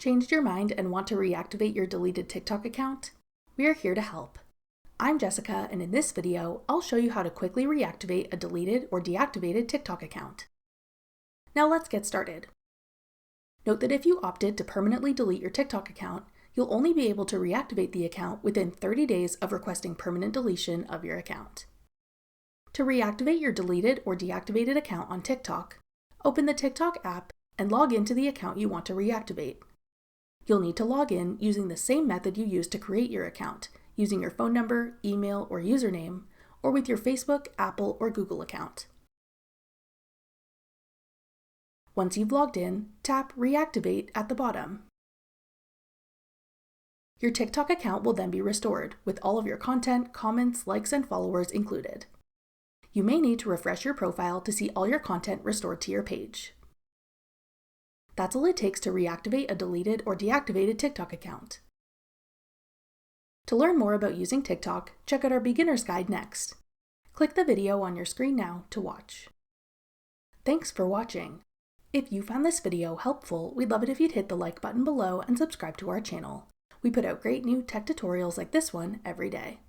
Changed your mind and want to reactivate your deleted TikTok account? We are here to help. I'm Jessica, and in this video, I'll show you how to quickly reactivate a deleted or deactivated TikTok account. Now let's get started. Note that if you opted to permanently delete your TikTok account, you'll only be able to reactivate the account within 30 days of requesting permanent deletion of your account. To reactivate your deleted or deactivated account on TikTok, open the TikTok app and log into the account you want to reactivate. You'll need to log in using the same method you used to create your account, using your phone number, email, or username, or with your Facebook, Apple, or Google account. Once you've logged in, tap Reactivate at the bottom. Your TikTok account will then be restored, with all of your content, comments, likes, and followers included. You may need to refresh your profile to see all your content restored to your page. That's all it takes to reactivate a deleted or deactivated TikTok account. To learn more about using TikTok, check out our beginner's guide next. Click the video on your screen now to watch. Thanks for watching. If you found this video helpful, we'd love it if you'd hit the like button below and subscribe to our channel. We put out great new tech tutorials like this one every day.